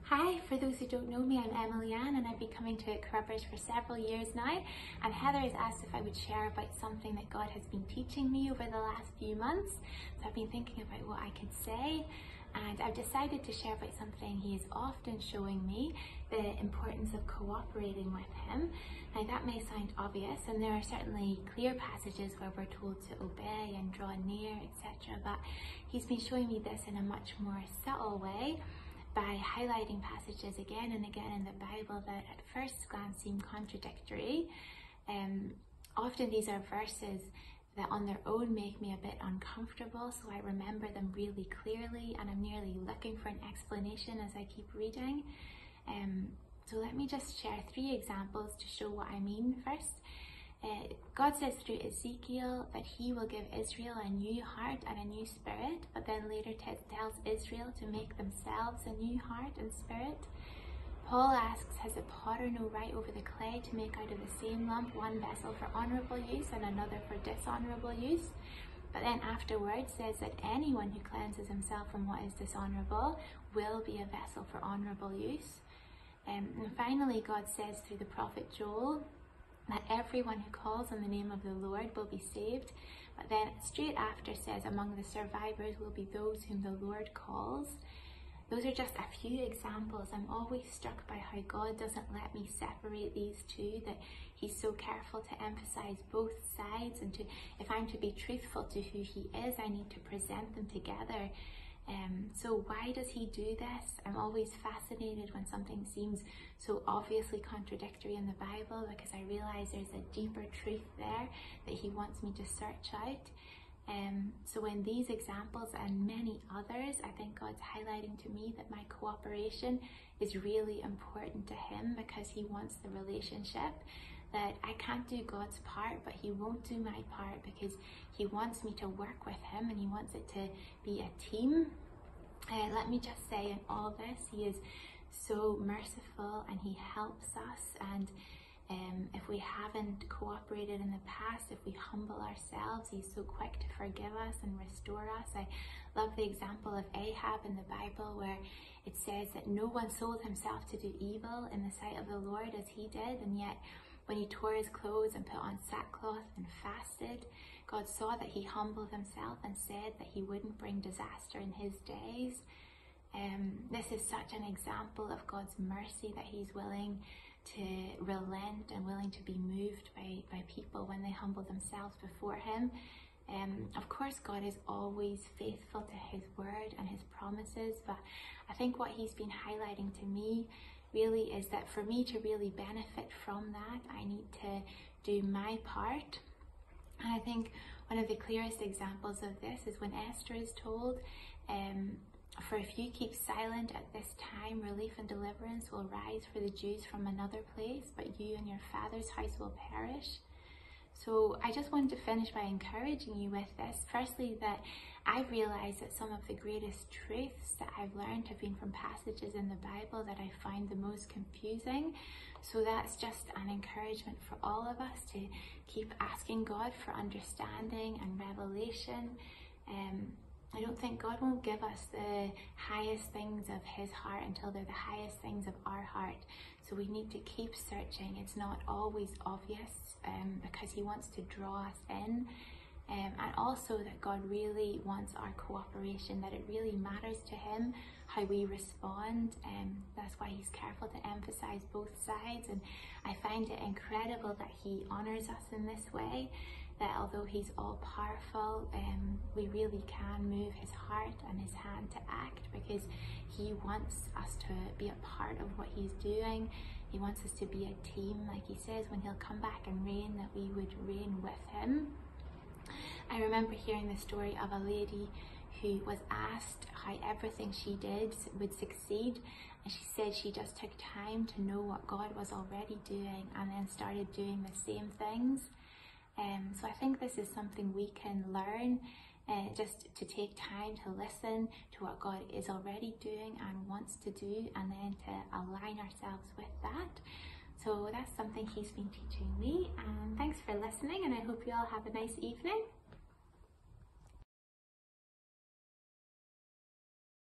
Hi, for those who don't know me, I'm Emily Ann and I've been coming to Carrubbers for several years now, and Heather has asked if I would share about something that God has been teaching me over the last few months. So I've been thinking about what I could say, and I've decided to share about something he is often showing me, the importance of cooperating with him. Now that may sound obvious, and there are certainly clear passages where we're told to obey and draw near, etc. But he's been showing me this in a much more subtle way, by highlighting passages again and again in the Bible that at first glance seem contradictory. Often these are verses that on their own make me a bit uncomfortable, so I remember them really clearly and I'm nearly looking for an explanation as I keep reading. So let me just share 3 examples to show what I mean first. God says through Ezekiel that he will give Israel a new heart and a new spirit, but then later tells Israel to make themselves a new heart and spirit. Paul asks, has the potter no right over the clay to make out of the same lump one vessel for honourable use and another for dishonourable use? But then afterwards says that anyone who cleanses himself from what is dishonourable will be a vessel for honourable use. And finally, God says through the prophet Joel that everyone who calls on the name of the Lord will be saved. But then straight after says among the survivors will be those whom the Lord calls. Those are just a few examples. I'm always struck by how God doesn't let me separate these two, that he's so careful to emphasize both sides, and if I'm to be truthful to who he is, I need to present them together. So why does he do this? I'm always fascinated when something seems so obviously contradictory in the Bible, because I realize there's a deeper truth there that he wants me to search out. So in these examples and many others, I think God's highlighting to me that my cooperation is really important to him, because he wants the relationship. That I can't do God's part, but he won't do my part, because he wants me to work with him and he wants it to be a team. Let me just say, in all this, he is so merciful and he helps us. And if we haven't cooperated in the past, if we humble ourselves, he's so quick to forgive us and restore us. I love the example of Ahab in the Bible, where it says that no one sold himself to do evil in the sight of the Lord as he did, and yet when he tore his clothes and put on sackcloth and fasted, God saw that he humbled himself and said that he wouldn't bring disaster in his days. This is such an example of God's mercy, that he's willing to relent and willing to be moved by people when they humble themselves before him. Of course, God is always faithful to his word and his promises, but I think what he's been highlighting to me really is that for me to really benefit from that, I need to do my part. And I think one of the clearest examples of this is when Esther is told, for if you keep silent at this time, relief and deliverance will rise for the Jews from another place, but you and your father's house will perish. So I just wanted to finish by encouraging you with this. Firstly, that I've realized that some of the greatest truths that I've learned have been from passages in the Bible that I find the most confusing. So that's just an encouragement for all of us to keep asking God for understanding and revelation. I don't think God won't give us the highest things of his heart until they're the highest things of our heart. So we need to keep searching. It's not always obvious, because he wants to draw us in. And also that God really wants our cooperation, that it really matters to him how we respond. That's why he's careful to emphasize both sides. And I find it incredible that he honors us in this way, that although he's all powerful, we really can move his heart and his hand to act, because he wants us to be a part of what he's doing. He wants us to be a team, like he says when he'll come back and reign, that we would reign with him. I remember hearing the story of a lady who was asked how everything she did would succeed, and she said she just took time to know what God was already doing and then started doing the same things. So I think this is something we can learn, just to take time to listen to what God is already doing and wants to do, and then to align ourselves with that. So that's something he's been teaching me, and thanks for listening, and I hope you all have a nice evening.